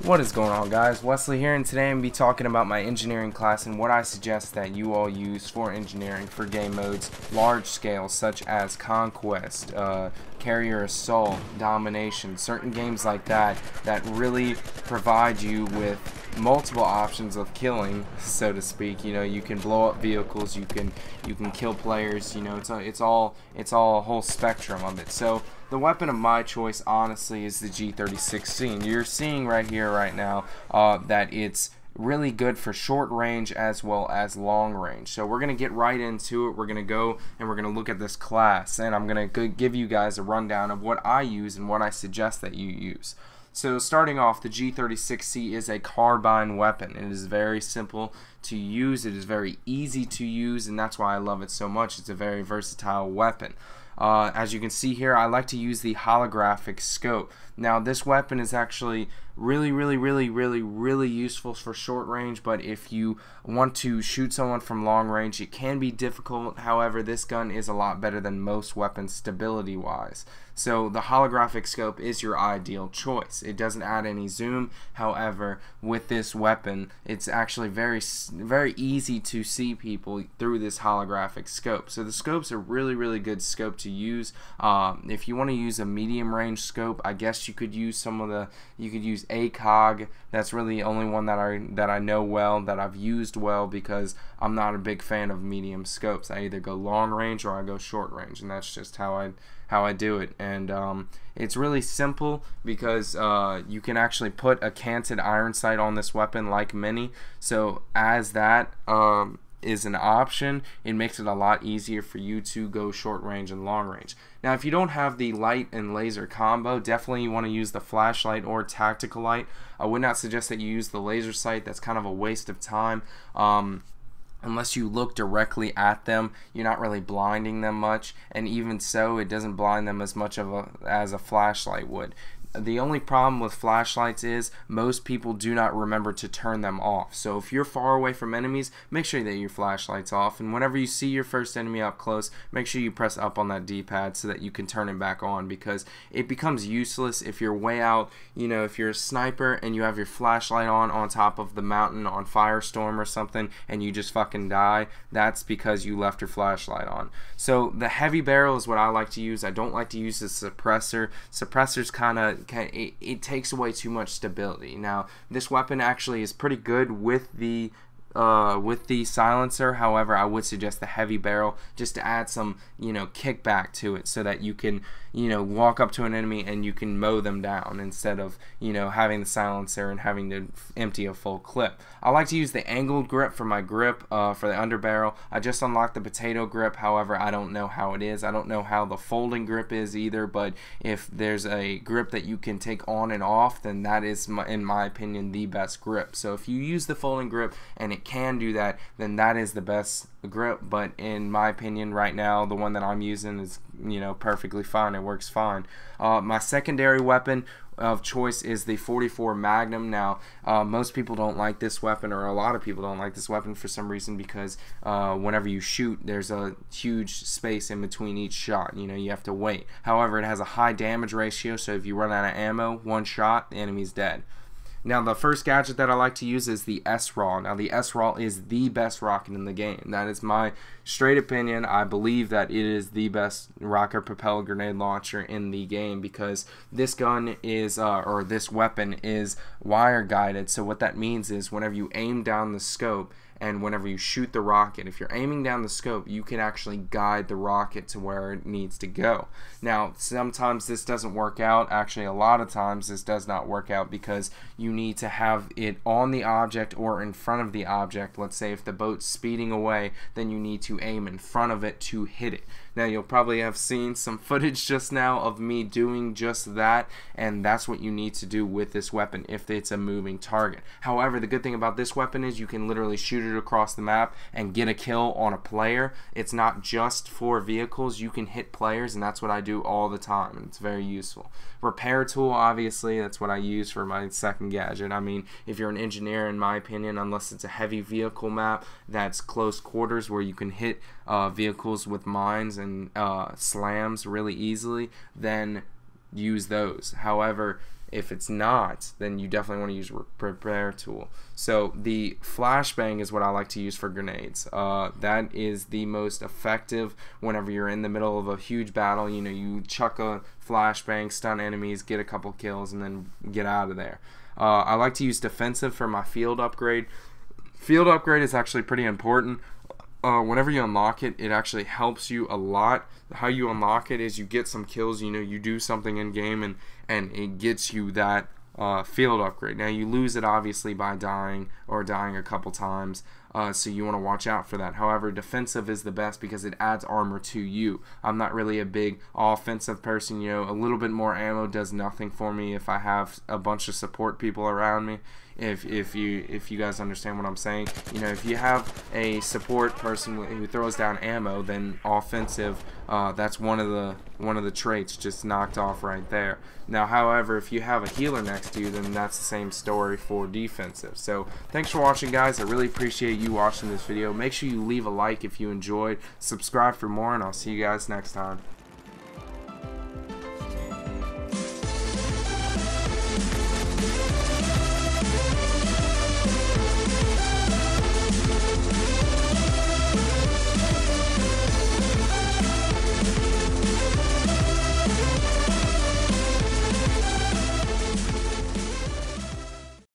What is going on, guys? Wesley here, and today I'm going to be talking about my engineering class and what I suggest that you all use for engineering for game modes large scale, such as Conquest, Carrier Assault, Domination, certain games like that that really provide you with multiple options of killing, so to speak. You know, you can blow up vehicles, you can kill players. You know, it's all a whole spectrum of it. So the weapon of my choice, honestly, is the G3016. You're seeing right here, right now, that it's really good for short range as well as long range. So we're going to get right into it. We're going to go and we're going to look at this class, and I'm going to give you guys a rundown of what I use and what I suggest that you use. So starting off, the G36C is a carbine weapon. It is very simple to use. It is very easy to use, and that's why I love it so much. It's a very versatile weapon. As you can see here, I like to use the holographic scope. Now, this weapon is actually really useful for short range, but if you want to shoot someone from long range, it can be difficult. However, this gun is a lot better than most weapons stability wise. So the holographic scope is your ideal choice. It doesn't add any zoom. However, with this weapon, it's actually very easy to see people through this holographic scope. So the scope's a really good scope to use. If you want to use a medium range scope, I guess you could use you could use ACOG. That's really the only one that I know well, that I've used well, because I'm not a big fan of medium scopes. I either go long range or I go short range, and that's just how I do it. And it's really simple because you can actually put a canted iron sight on this weapon like mini. So as that is an option, it makes it a lot easier for you to go short range and long range. Now, if you don't have the light and laser combo, definitely you want to use the flashlight or tactical light. I would not suggest that you use the laser sight. That's kind of a waste of time. Unless you look directly at them, you're not really blinding them much, and even so, it doesn't blind them as much as a flashlight would. The only problem with flashlights is most people do not remember to turn them off. So if you're far away from enemies, make sure that your flashlight's off, and whenever you see your first enemy up close, make sure you press up on that D-pad so that you can turn it back on, because it becomes useless if you're way out. You know, if you're a sniper and you have your flashlight on top of the mountain on Firestorm or something, and you just fucking die, that's because you left your flashlight on. So the heavy barrel is what I like to use. I don't like to use the suppressor. Suppressor's it takes away too much stability. Now, this weapon actually is pretty good with the silencer. However, I would suggest the heavy barrel just to add some, kickback to it, so that you can, walk up to an enemy and you can mow them down instead of, having the silencer and having to empty a full clip. I like to use the angled grip for my grip for the underbarrel. I just unlocked the potato grip. However, I don't know how it is. I don't know how the folding grip is either, but if there's a grip that you can take on and off, then that is, in my opinion, the best grip. So if you use the folding grip and it can do that, then that is the best grip. But in my opinion, right now, the one that I'm using is, perfectly fine. It works fine. My secondary weapon of choice is the 44 Magnum. Now, most people don't like this weapon, or a lot of people don't like this weapon for some reason, because whenever you shoot, there's a huge space in between each shot. You have to wait. However, it has a high damage ratio, so if you run out of ammo, one shot, the enemy's dead. Now, the first gadget that I like to use is the S-Raw. Now, the S-Raw is the best rocket in the game. That is my straight opinion. I believe that it is the best rocket propelled grenade launcher in the game, because this gun is, or this weapon is wire guided. So what that means is whenever you aim down the scope and whenever you shoot the rocket, if you're aiming down the scope, you can actually guide the rocket to where it needs to go. Now, sometimes this doesn't work out. Actually, a lot of times this does not work out, because you need to have it on the object or in front of the object. Let's say if the boat's speeding away, then you need to aim in front of it to hit it. Now, you'll probably have seen some footage just now of me doing just that, and that's what you need to do with this weapon if it's a moving target. However, the good thing about this weapon is you can literally shoot it across the map and get a kill on a player. It's not just for vehicles. You can hit players, and that's what I do all the time, and it's very useful. Repair tool, obviously, that's what I use for my second gadget. I mean, if you're an engineer, in my opinion, unless it's a heavy vehicle map that's close quarters where you can hit vehicles with mines and slams really easily, then use those. However, If it's not, then you definitely want to use repair tool. So the flashbang is what I like to use for grenades. That is the most effective whenever you're in the middle of a huge battle. You know, you chuck a flashbang, stun enemies, get a couple kills, and then get out of there. I like to use defensive for my field upgrade. Field upgrade is actually pretty important. Whenever you unlock it, it actually helps you a lot. How you unlock it is you get some kills, you know, you do something in game, and it gets you that field upgrade. Now you lose it obviously by dying or dying a couple times, so you want to watch out for that. However, defensive is the best because it adds armor to you. I'm not really a big offensive person, you know. A little bit more ammo does nothing for me if I have a bunch of support people around me. If you guys understand what I'm saying, you know, if you have a support person who throws down ammo, then offensive, that's one of the traits just knocked off right there. Now, however, if you have a healer next to you, then that's the same story for defensive. So thanks for watching, guys. I really appreciate you watching this video. Make sure you leave a like if you enjoyed, subscribe for more, and I'll see you guys next time.